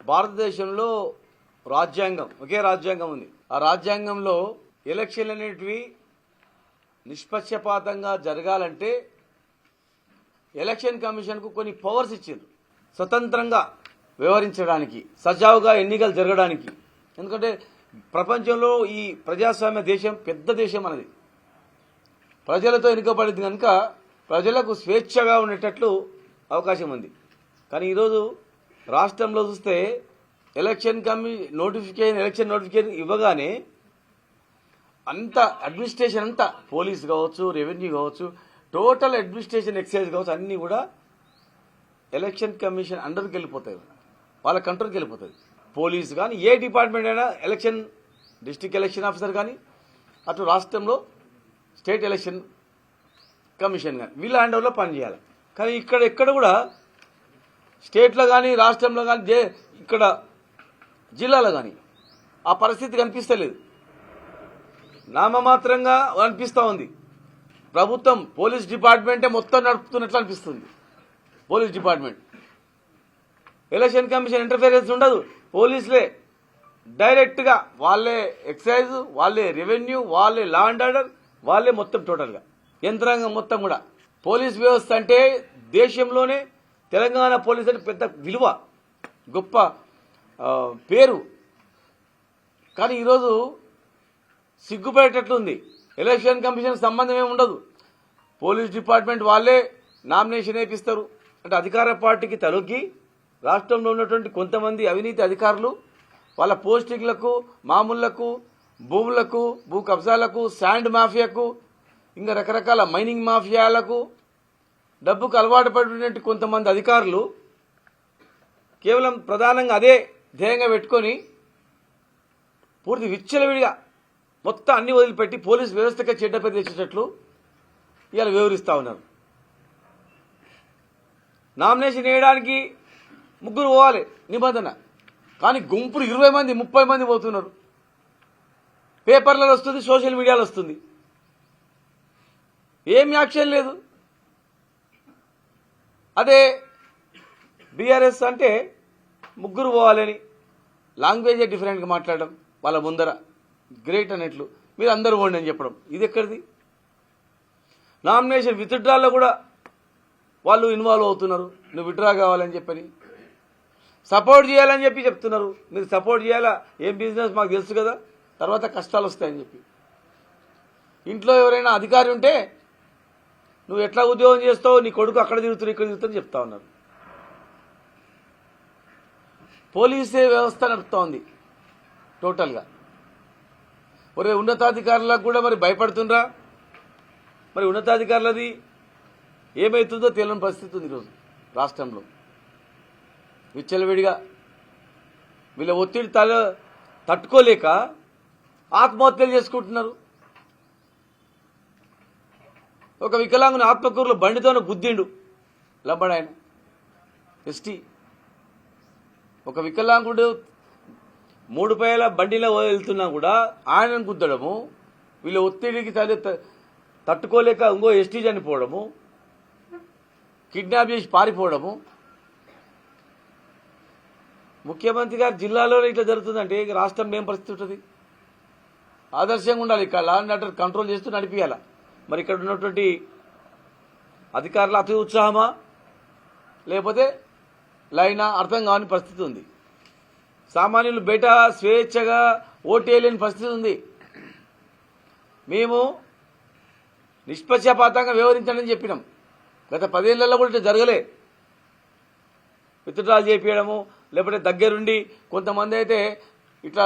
భారతదేశంలో రాజ్యాంగం ఒకే రాజ్యాంగం ఉంది. ఆ రాజ్యాంగంలో ఎలక్షన్లు అనేటివి నిష్పక్షపాతంగా జరగాలంటే ఎలక్షన్ కమిషన్కు కొన్ని పవర్స్ ఇచ్చారు, స్వతంత్రంగా వ్యవహరించడానికి, సజావుగా ఎన్నికలు జరగడానికి. ఎందుకంటే ప్రపంచంలో ఈ ప్రజాస్వామ్య దేశం పెద్ద దేశం అనేది ప్రజలతో ఎన్నుకోబడింది కనుక ప్రజలకు స్వేచ్ఛగా ఉండేటట్లు అవకాశం ఉంది. కానీ ఈరోజు రాష్ట్రంలో చూస్తే ఎలక్షన్ నోటిఫికేషన్ ఇవ్వగానే అంత అడ్మినిస్ట్రేషన్ అంతా పోలీస్ కావచ్చు, రెవెన్యూ కావచ్చు, టోటల్ అడ్మినిస్ట్రేషన్ ఎక్సైజ్ కావచ్చు, అన్నీ కూడా ఎలక్షన్ కమిషన్ అండర్కి వెళ్ళిపోతాయి, వాళ్ళ కంట్రోల్కి వెళ్ళిపోతుంది. పోలీసు కానీ ఏ డిపార్ట్మెంట్ అయినా ఎలక్షన్ డిస్ట్రిక్ట్ ఎలక్షన్ ఆఫీసర్ కానీ అటు రాష్ట్రంలో స్టేట్ ఎలక్షన్ కమిషన్ కానీ వీళ్ళ హ్యాండ్ ఓవర్లో పనిచేయాలి. కానీ ఎక్కడ కూడా స్టేట్లో కానీ రాష్ట్రంలో కానీ ఇక్కడ జిల్లాలో కానీ ఆ పరిస్థితి కనిపిస్తలేదు, నామమాత్రంగా అనిపిస్తూ ఉంది. ప్రభుత్వం పోలీస్ డిపార్ట్మెంటే మొత్తం నడుపుతున్నట్లు అనిపిస్తుంది. Police department election commission interference ఉండదు, పోలీసులే డైరెక్ట్గా వాళ్ళే ఎక్సైజ్, వాళ్ళే రెవెన్యూ, వాళ్ళే లా అండ్ ఆర్డర్, వాళ్ళే మొత్తం టోటల్గా యంత్రాంగం మొత్తం కూడా. పోలీస్ వ్యవస్థ అంటే దేశంలోనే తెలంగాణ పోలీస్ అంటే పెద్ద విలువ, గొప్ప పేరు. కానీ ఈరోజు సిగ్గుపడేటట్లుంది. ఎలక్షన్ కమిషన్ సంబంధం ఏమి ఉండదు, పోలీస్ డిపార్ట్మెంట్ వాళ్ళే నామినేషన్ వేపిస్తారు. అంటే అధికార పార్టీకి తలొగ్గి రాష్ట్రంలో ఉన్నటువంటి కొంతమంది అవినీతి అధికారులు వాళ్ళ పోస్టింగ్లకు, మామూళ్లకు, భూములకు, భూ కబ్జాలకు, శాండ్ మాఫియాకు, ఇంకా రకరకాల మైనింగ్ మాఫియాలకు, డబ్బుకు అలవాటు పడినటువంటి కొంతమంది అధికారులు కేవలం ప్రధానంగా అదే ధ్యేయంగా పెట్టుకొని పూర్తి విచ్చలవిడిగా మొత్తం అన్ని వదిలిపెట్టి పోలీస్ వ్యవస్థకే చెడ్డ పేరు తెచ్చేటట్లు ఇవాళ వివరిస్తూ ఉన్నారు. నామినేషన్ వేయడానికి 3 పోవాలి నిబంధన, కానీ గుంపులు 20 మంది 30 మంది పోతున్నారు. పేపర్లలో వస్తుంది, సోషల్ మీడియాలో వస్తుంది, ఏం యాక్షన్ లేదు. అదే బీఆర్ఎస్ అంటే 3 పోవాలని లాంగ్వేజే డిఫరెంట్గా మాట్లాడడం, వాళ్ళ ముందర గ్రేట్ అన్నట్లు మీరు అందరూ పోండి అని చెప్పడం, ఇది ఎక్కడిది? నామినేషన్ విత్డ్రాల్లో కూడా వాళ్ళు ఇన్వాల్వ్ అవుతున్నారు. నువ్వు విత్డ్రా కావాలని చెప్పని సపోర్ట్ చేయాలని చెప్పి చెప్తున్నారు. మీరు సపోర్ట్ చేయాలా, ఏం బిజినెస్ మాకు తెలుసు కదా, తర్వాత కష్టాలు వస్తాయని చెప్పి. ఇంట్లో ఎవరైనా అధికారి ఉంటే నువ్వు ఎట్లా ఉద్యోగం చేస్తావు, నీ కొడుకు అక్కడ తిరుగుతారు ఇక్కడ తిరుగుతారని చెప్తా ఉన్నారు. పోలీసే వ్యవస్థ నడుపుతా ఉంది టోటల్గా. ఒరే ఉన్నతాధికారులకు కూడా మరి భయపడుతుండ్రా? మరి ఉన్నతాధికారులది ఏమవుతుందో తెలియని పరిస్థితి ఉంది ఈరోజు రాష్ట్రంలో. విచ్చలవిడిగా వీళ్ళ ఒత్తిడి తట్టుకోలేక ఆత్మహత్యలు చేసుకుంటున్నారు. ఒక వికలాంగుని ఆత్మకూరులో బండితోనే గుద్దిండు లంబడాయన ఎస్టీ. ఒక వికలాంగుడు 3 పైల బండిలో వెళ్తున్నా కూడా ఆయనను గుద్దడము, వీళ్ళ ఒత్తిడికి తట్టుకోలేక ఇంకో ఎస్టీ చనిపోవడము, కిడ్నాప్ చేసి పారిపోవడము. ముఖ్యమంత్రి గారు జిల్లాలో ఇట్లా జరుగుతుందంటే రాష్ట్రం ఏం పరిస్థితి ఉంటుంది? ఆదర్శంగా ఉండాలి. ఇక్కడ లా అండ్ ఆర్డర్ కంట్రోల్ చేస్తూ నడిపియాల. మరి ఇక్కడ ఉన్నటువంటి అధికారుల అతి ఉత్సాహమా లేకపోతే లైనా అర్థం కాని పరిస్థితి ఉంది. సామాన్యులు బయట స్వేచ్ఛగా ఓటేయలేని పరిస్థితి ఉంది. మేము నిష్పక్షపాతంగా వ్యవహరించాలని చెప్పినాం. గత 10 ఏళ్లలో కూడా ఇట్లా జరగలే. విత్డ్రాల్ చేపించడము, లేకపోతే దగ్గరుండి కొంతమంది అయితే ఇట్లా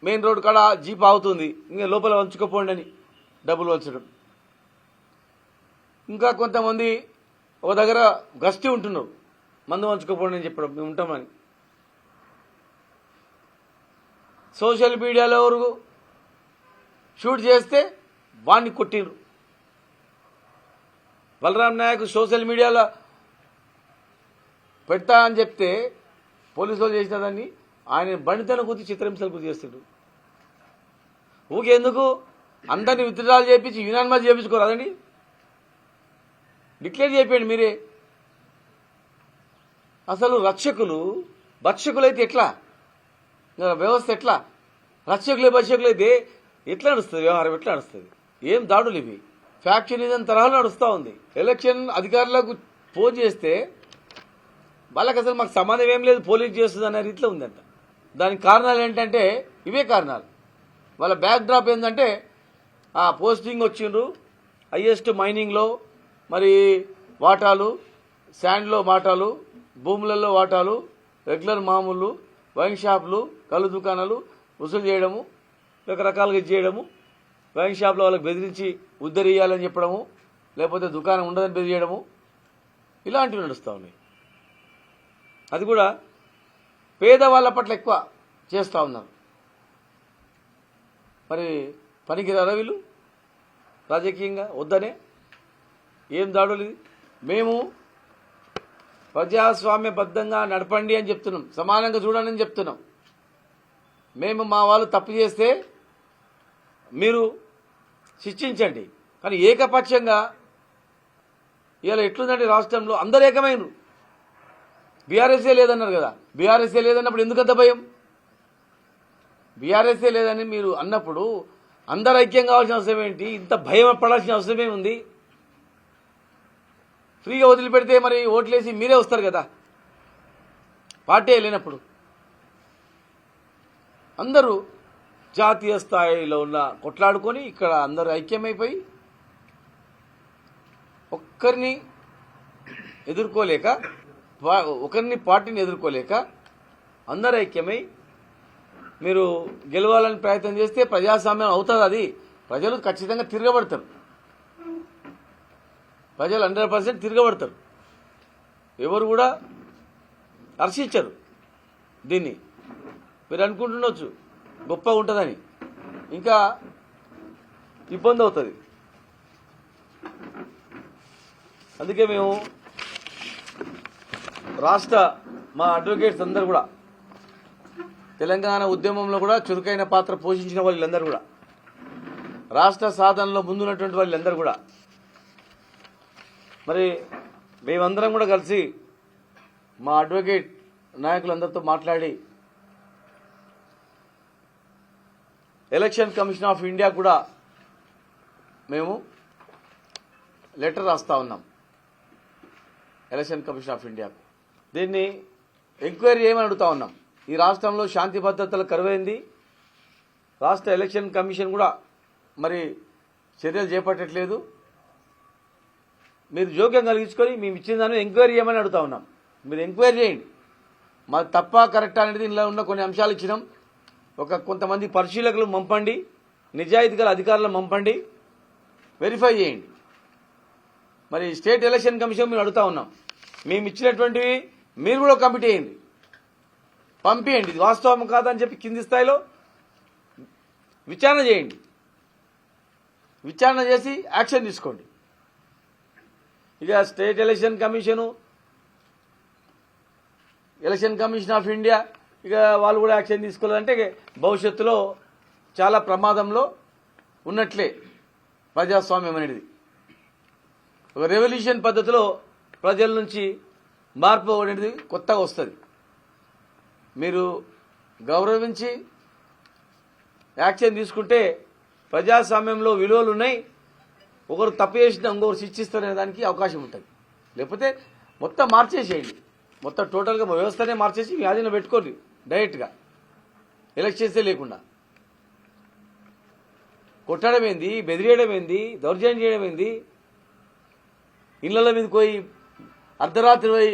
మెయిన్ రోడ్ కాడ జీప్ ఆగుతుంది, ఇంకా లోపల వంచుకోపోండి అని డబ్బులు వంచడం. ఇంకా కొంతమంది ఒక దగ్గర గస్తీ ఉంటున్నారు, మందు వంచుకోపోండి అని చెప్పడం, మేము ఉంటామని. సోషల్ మీడియాలో ఎవరు షూట్ చేస్తే వాడిని కొట్టిరు. బలరాం నాయక్ సోషల్ మీడియాలో పెడతా అని చెప్తే పోలీసులు చేసిన దాన్ని ఆయన బండితనం గురించి చిత్రహింసలు గుర్తు చేస్తుండ్రు. ఊకెందుకు అందరినీ విత్డ్రాల్ చేయించి యునానిమస్ చేయించుకోరాదండి, డిక్లేర్ చేయండి మీరే. అసలు రక్షకులు భక్షకులైతే ఎట్లా, వ్యవస్థ ఎట్లా? భక్షకులైతే ఎట్లా నడుస్తుంది వ్యవహారం? ఎట్లా నడుస్తుంది? ఏం దాడులు ఇవి? ఫ్యాక్షనిజం తరహాలో నడుస్తూ ఉంది. ఎలక్షన్ అధికారులకు ఫోన్ చేస్తే వాళ్ళకి అసలు మాకు సంబంధం ఏం లేదు, పోలీస్ చేస్తుంది అనే రీతిలో ఉందంట. దానికి కారణాలు ఏంటంటే ఇవే కారణాలు. వాళ్ళ బ్యాక్ డ్రాప్ ఏంటంటే పోస్టింగ్ వచ్చిండ్రు, హైయెస్ట్ మైనింగ్లో మరి వాటాలు, శాండ్లో వాటాలు, భూములలో వాటాలు, రెగ్యులర్ మామూలు, వైన్ షాపులు, కళ్ళు దుకాణాలు వసూలు చేయడము, రకరకాలుగా చేయడము, వైన్ షాప్లో వాళ్ళకి బెదిరించి ఉద్ధరియాలని చెప్పడము, లేకపోతే దుకాణం ఉండదని బెదిరియడము, ఇలాంటివి నడుస్తూ ఉన్నాయి. అది కూడా పేదవాళ్ళ పట్ల ఎక్కువ చేస్తూ ఉన్నారు. మరి పనికిరారా వీళ్ళు? రాజకీయంగా వద్దనే ఏం దాడులు ఇది? మేము ప్రజాస్వామ్యబద్ధంగా నడపండి అని చెప్తున్నాం, సమానంగా చూడండి అని చెప్తున్నాం. మేము మా వాళ్ళు తప్పు చేస్తే మీరు శిక్షించండి, కానీ ఏకపక్షంగా ఇలా ఎట్లుందంటే రాష్ట్రంలో అందరు ఏకమైనరు. బీఆర్ఎస్ఏ లేదన్నారు కదా, బీఆర్ఎస్ఏ లేదన్నప్పుడు ఎందుకంత భయం? బీఆర్ఎస్ఏ లేదని మీరు అన్నప్పుడు అందరు ఐక్యం కావాల్సిన అవసరం ఏంటి? ఇంత భయం పడాల్సిన అవసరం ఏముంది? ఫ్రీగా వదిలిపెడితే మరి ఓట్లేసి మీరే వస్తారు కదా, పార్టీ లేనప్పుడు. అందరూ జాతీయ స్థాయిలో ఉన్న కొట్లాడుకొని ఇక్కడ అందరూ ఐక్యమైపోయి ఒక్కరిని ఎదుర్కోలేక, ఒకరిని పార్టీని ఎదుర్కోలేక అందరూ ఐక్యమై మీరు గెలవాలని ప్రయత్నం చేస్తే ప్రజాస్వామ్యం అవుతుంది. అది ప్రజలు ఖచ్చితంగా తిరగబడతారు, ప్రజలు 100% తిరగబడతారు. ఎవరు కూడా హర్షించరు దీన్ని. మీరు అనుకుంటుండొచ్చు గొప్పగా ఉంటుందని, ఇంకా ఇబ్బంది అవుతుంది. అందుకే మేము రాష్ట్ర మా అడ్వకేట్స్ అందరూ కూడా తెలంగాణ ఉద్యమంలో కూడా చురుకైన పాత్ర పోషించిన వాళ్ళందరూ కూడా, రాష్ట్ర సాధనలో ముందున్నటువంటి వాళ్ళందరూ కూడా మరి మేమందరం కూడా కలిసి మా అడ్వకేట్ నాయకులందరితో మాట్లాడి ఎలక్షన్ కమిషన్ ఆఫ్ ఇండియా కూడా మేము లెటర్ రాస్తా ఉన్నాం. ఎలక్షన్ కమిషన్ ఆఫ్ ఇండియాకు దీన్ని ఎంక్వైరీ చేయమని అడుగుతా ఉన్నాం. ఈ రాష్ట్రంలో శాంతి భద్రతలు కరువైంది. రాష్ట్ర ఎలక్షన్ కమిషన్ కూడా మరి చర్యలు చేపట్టట్లేదు. మీరు జోక్యం కలిగించుకొని మేము ఇచ్చిన దాన్ని ఎంక్వైరీ చేయమని అడుగుతా ఉన్నాం. మీరు ఎంక్వైరీ చేయండి. మాది తప్ప కరెక్ట్ అనేది ఇందులో ఉన్న కొన్ని అంశాలు ఇచ్చినాం. కొంతమంది పరిశీలకులు పంపండి, నిజాయితీ గల అధికారులు పంపండి, వెరిఫై చేయండి. మరి స్టేట్ ఎలక్షన్ కమిషన్ మీరు అడుగుతా ఉన్నాం. మేము ఇచ్చినటువంటివి మీరు కూడా కమిటీ అయ్యింది, పంపించండి. ఇది వాస్తవం కాదని చెప్పి కింది స్థాయిలో విచారణ చేయండి. విచారణ చేసి యాక్షన్ తీసుకోండి. ఇక state election commission of India ఇక వాళ్ళు కూడా యాక్షన్ తీసుకోవాలంటే భవిష్యత్తులో చాలా ప్రమాదంలో ఉన్నట్లే ప్రజాస్వామ్యం అనేది. ఒక రెవల్యూషన్ పద్ధతిలో ప్రజల నుంచి మార్పు అనేది కొత్తగా వస్తుంది. మీరు గౌరవించి యాక్షన్ తీసుకుంటే ప్రజాస్వామ్యంలో విలువలు ఉన్నాయి. ఒకరు తప్పు చేసినా ఇంకొకరు శిక్షిస్తారనే దానికి అవకాశం ఉంటుంది. లేకపోతే మొత్తం మార్చేసేయండి, మొత్తం టోటల్గా వ్యవస్థనే మార్చేసి మీ ఆధీనం పెట్టుకోండి. డైరెక్ట్గా ఎలక్షన్సే లేకుండా కొట్టడం ఏంది, బెదిరియడం ఏంది, దౌర్జన్యం చేయడం ఏంది, ఇళ్ల మీద పోయి అర్ధరాత్రి పోయి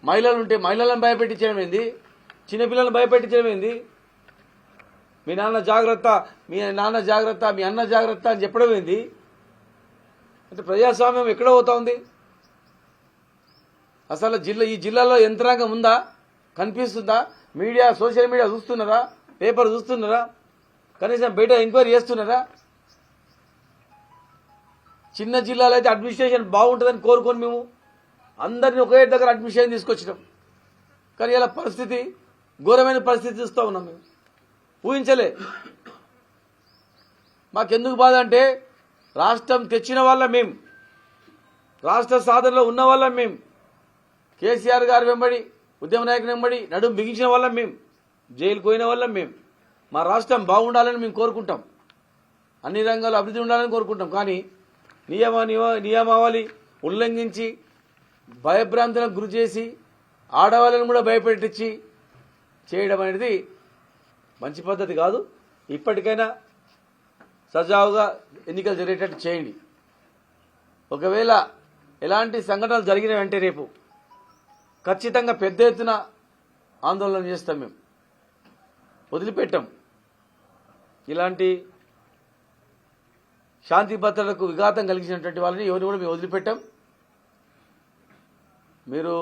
మహిళలు ఉంటే మహిళలను భయపెట్టించడం ఏంది, చిన్నపిల్లలను భయపెట్టించడం ఏంది, మీ నాన్న జాగ్రత్త, మీ నాన్న జాగ్రత్త, మీ అన్న జాగ్రత్త అని చెప్పడం ఏంది? అంటే ప్రజాస్వామ్యం ఎక్కడ పోతా ఉంది? అసలు ఈ జిల్లాలో యంత్రాంగం ఉందా? కనిపిస్తుందా? మీడియా, సోషల్ మీడియా చూస్తున్నారా? పేపర్ చూస్తున్నారా? కనీసం బయట ఎంక్వైరీ చేస్తున్నారా? చిన్న జిల్లాలో అయితే అడ్మినిస్ట్రేషన్ బాగుంటుందని కోరుకొని మేము అందరినీ ఒకే దగ్గర అడ్మినిస్ట్రేషన్ తీసుకొచ్చినాం. కానీ ఇలా పరిస్థితి, ఘోరమైన పరిస్థితి చూస్తూ ఉన్నాం. మేము ఊహించలే. మాకెందుకు బాధ అంటే రాష్ట్రం తెచ్చిన వాళ్ళ మేము, రాష్ట్ర సాధనలో ఉన్న వాళ్ళ మేము, కేసీఆర్ గారు వెంబడి ఉద్యమ నాయకుని వెంబడి నడుము బిగించిన వాళ్ళం మేము, జైలుకు పోయిన వాళ్ళం మేము. మా రాష్ట్రం బాగుండాలని మేము కోరుకుంటాం, అన్ని రంగాలు అభివృద్ధి ఉండాలని కోరుకుంటాం. కానీ నియమావళి ఉల్లంఘించి భయభ్రాంతులకు గురి చేసి ఆడవాళ్ళని కూడా భయపెట్టించి చేయడం అనేది మంచి పద్ధతి కాదు. ఇప్పటికైనా సజావుగా ఎన్నికలు జరిగేటట్టు చేయండి. ఒకవేళ ఎలాంటి సంఘటనలు జరిగినాయంటే రేపు ఖచ్చితంగా పెద్ద ఎత్తున ఆందోళన చేస్తాం. మేము వదిలిపెట్టాం. ఇలాంటి శాంతి భద్రతలకు విఘాతం కలిగించినటువంటి వాళ్ళని ఎవరిని కూడా మేము వదిలిపెట్టాం. మీరు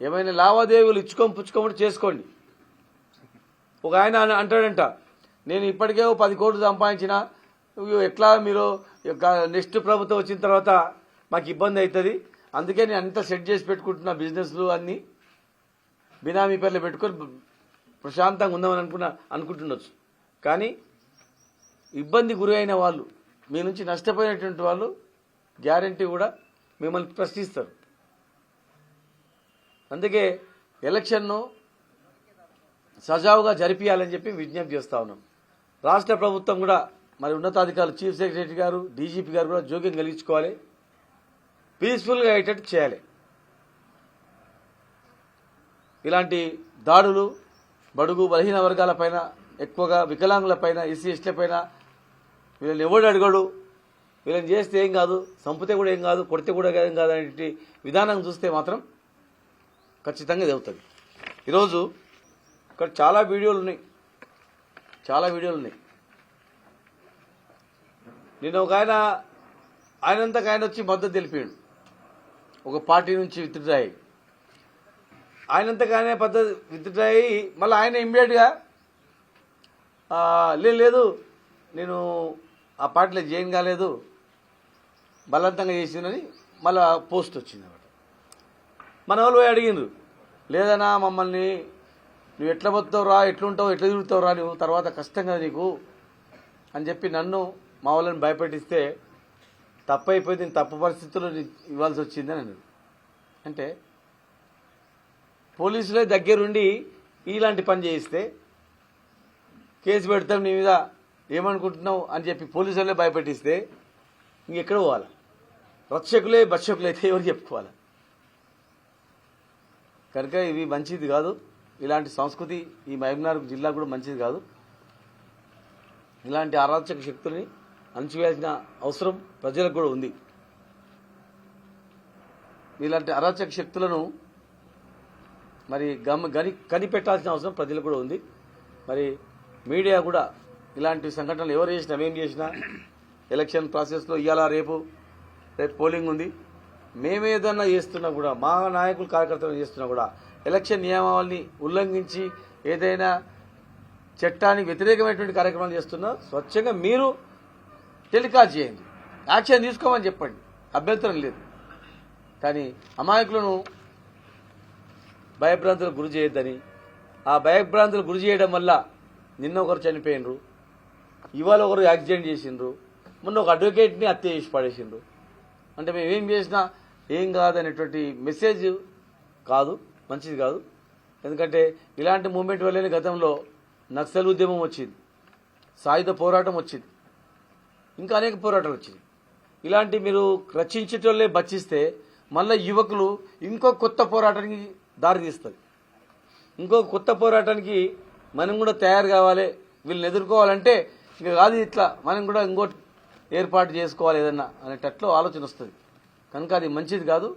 ఏమైనా లావాదేవీలు పుచ్చుకోమని చేసుకోండి. ఒక ఆయన అంటాడంట, నేను ఇప్పటికే 10 కోట్లు సంపాదించిన, ఎట్లా మీరు నెక్స్ట్ ప్రభుత్వం వచ్చిన తర్వాత మాకు ఇబ్బంది అవుతుంది, అందుకే నేను అంతా సెట్ చేసి పెట్టుకుంటున్నా, బిజినెస్లు అన్నీ బినామీ పేర్లు పెట్టుకొని ప్రశాంతంగా ఉందామని అనుకుంటుండొచ్చు. కానీ ఇబ్బంది గురి అయిన వాళ్ళు, మీ నుంచి నష్టపోయినటువంటి వాళ్ళు గ్యారంటీ కూడా మిమ్మల్ని ప్రశ్నిస్తారు. అందుకే ఎలక్షన్ను సజావుగా జరిపించాలని చెప్పి విజ్ఞప్తి చేస్తా ఉన్నాం. రాష్ట్ర ప్రభుత్వం కూడా మరి ఉన్నతాధికారులు, చీఫ్ సెక్రటరీ గారు, డీజీపీ గారు కూడా జోక్యం కలిగించుకోవాలి, పీస్ఫుల్గా అయ్యేటట్టు చేయాలి. ఇలాంటి దాడులు బడుగు బలహీన వర్గాలపైన, ఎక్కువగా వికలాంగులపైన, ఎస్సీ ఎస్టీలపైన వీళ్ళని ఎవడు అడగడు, వీళ్ళని చేస్తే ఏం కాదు, చంపితే కూడా ఏం కాదు, కొడితే కూడా ఏం కాదు అనే విధానం చూస్తే మాత్రం ఖచ్చితంగా ఇది అవుతుంది. ఈరోజు ఇక్కడ చాలా వీడియోలు ఉన్నాయి. నిన్న ఒక ఆయనంతకు ఆయన వచ్చి మద్దతు తెలిపాడు, ఒక పార్టీ నుంచి విత్డ్రా అయ్యి, ఆయనంతకు ఆయన పద్ధతి విత్డ్రా అయ్యి మళ్ళీ ఆయన ఇమ్మీడియట్గా లేదు నేను ఆ పార్టీలో జాయిన్ కాలేదు, బలవంతంగా చేసిందని మళ్ళీ పోస్ట్ వచ్చింది అన్నమాట. మన వాళ్ళు పోయి అడిగిండ్రు, లేదన్నా మమ్మల్ని నువ్వు ఎట్లా పోతావు రా, ఎట్లుంటావు, ఎట్లా తిరుగుతావు రా, నువ్వు తర్వాత కష్టం కదా నీకు అని చెప్పి నన్ను మా వాళ్ళని భయపెట్టిస్తే తప్పైపోయింది, నేను తప్పు పరిస్థితుల్లో ఇవ్వాల్సి వచ్చిందని అన్నాడు. అంటే పోలీసులే దగ్గరుండి ఇలాంటి పని చేయిస్తే కేసు పెడతాం నీ మీద, ఏమనుకుంటున్నావు అని చెప్పి పోలీసులే భయపెట్టిస్తే ఇంకెక్కడ పోవాలా? రక్షకులే భక్షకులు అయితే ఎవరు చెప్పుకోవాలి? కనుక ఇవి మంచిది కాదు. ఇలాంటి సంస్కృతి ఈ మహబూబ్నగర్ జిల్లా కూడా మంచిది కాదు. ఇలాంటి అరాచక శక్తుల్ని అణచివేయాల్సిన అవసరం ప్రజలకు కూడా ఉంది. ఇలాంటి అరాచక శక్తులను మరి కనిపెట్టాల్సిన అవసరం ప్రజలకు కూడా ఉంది. మరి మీడియా కూడా ఇలాంటి సంఘటనలు ఎవరు చేసినా, ఏం చేసినా, ఎలక్షన్ ప్రాసెస్లో ఇవాళ రేపు పోలింగ్ ఉంది, మేమేదన్నా చేస్తున్నా కూడా, మా నాయకులు కార్యకర్తలు చేస్తున్నా కూడా ఎలక్షన్ నియమావళిని ఉల్లంఘించి ఏదైనా చట్టానికి వ్యతిరేకమైనటువంటి కార్యక్రమాలు చేస్తున్నా స్వచ్ఛంగా మీరు టెలికాస్ట్ చేయండి, యాక్షన్ తీసుకోమని చెప్పండి, అభ్యంతరం లేదు. కానీ అమాయకులను భయభ్రాంతులకు గురి చేయొద్దని, ఆ భయభ్రాంతులకు గురి చేయడం వల్ల నిన్న ఒకరు చనిపోయినరు, ఇవాళ ఒకరు యాక్సిడెంట్ చేసిండ్రు, మొన్న ఒక అడ్వకేట్ని హత్య చేసి పడేసిండ్రు. అంటే మేము ఏం చేసినా ఏం కాదనేటువంటి మెసేజ్ కాదు, మంచిది కాదు. ఎందుకంటే ఇలాంటి మూమెంట్ వల్లనే గతంలో నక్సల్ ఉద్యమం వచ్చింది, సాయుధ పోరాటం వచ్చింది, ఇంకా అనేక పోరాటాలు వచ్చింది. ఇలాంటి మీరు రచించేటోళ్ళే బచ్చిస్తే మళ్ళీ యువకులు ఇంకో కొత్త పోరాటానికి దారి తీస్తుంది. ఇంకో కొత్త పోరాటానికి మనం కూడా తయారు కావాలి, వీళ్ళని ఎదుర్కోవాలంటే ఇంకా కాదు ఇట్లా మనం కూడా ఇంకోటి ఏర్పాటు చేసుకోవాలి ఏదన్నా అనేటట్లు ఆలోచన వస్తుంది. కనుక అది మంచిది కాదు.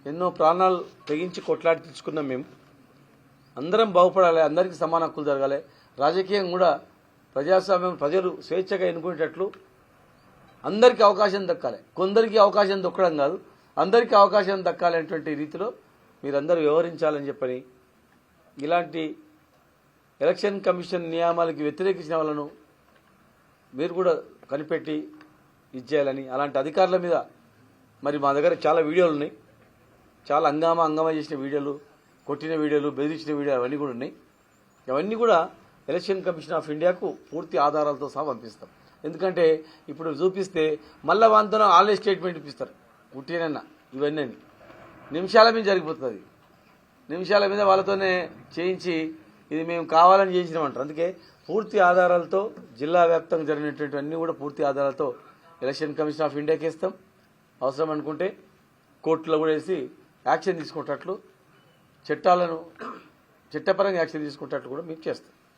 ఎన్నో ప్రాణాలు తెగించి కొట్లాడి తెచ్చుకున్నాం మేము. అందరం బాగుపడాలి, అందరికీ సమాన హక్కులు జరగాలి. రాజకీయం కూడా ప్రజాస్వామ్యం, ప్రజలు స్వేచ్ఛగా ఎన్నుకునేటట్లు అందరికీ అవకాశం దక్కాలి. కొందరికి అవకాశం దొక్కడం కాదు, అందరికీ అవకాశం దక్కాలనేటువంటి రీతిలో మీరందరూ వ్యవహరించాలని చెప్పని, ఇలాంటి ఎలక్షన్ కమిషన్ నియమాలకి వ్యతిరేకించిన వాళ్ళను మీరు కూడా కనిపెట్టి ఇచ్చేయాలని, అలాంటి అధికారుల మీద మరి మా దగ్గర చాలా వీడియోలు ఉన్నాయి, చాలా హంగామా చేసిన వీడియోలు, కొట్టిన వీడియోలు, బెదిరించిన వీడియోలు అవన్నీ కూడా ఉన్నాయి. అవన్నీ కూడా ఎలక్షన్ కమిషన్ ఆఫ్ ఇండియాకు పూర్తి ఆధారాలతో సహా పంపిస్తాం. ఎందుకంటే ఇప్పుడు చూపిస్తే మళ్ళా వాంతనం ఆన్లైన్ స్టేట్మెంట్ ఇప్పిస్తారు, ఉట్టినన్నా ఇవన్నీ నిమిషాల మీద జరిగిపోతుంది. నిమిషాల మీద వాళ్ళతోనే చేయించి ఇది మేము కావాలని చేయించినామంటారు. అందుకే పూర్తి ఆధారాలతో జిల్లా వ్యాప్తంగా జరిగినటువంటి అన్ని కూడా పూర్తి ఆధారాలతో ఎలక్షన్ కమిషన్ ఆఫ్ ఇండియాకి ఇస్తాం. అవసరం అనుకుంటే కోర్టులో కూడా వేసి యాక్షన్ తీసుకునేటట్లు చట్టాలను చట్టపరంగా యాక్షన్ తీసుకునేటట్లు కూడా మేము చేస్తాం.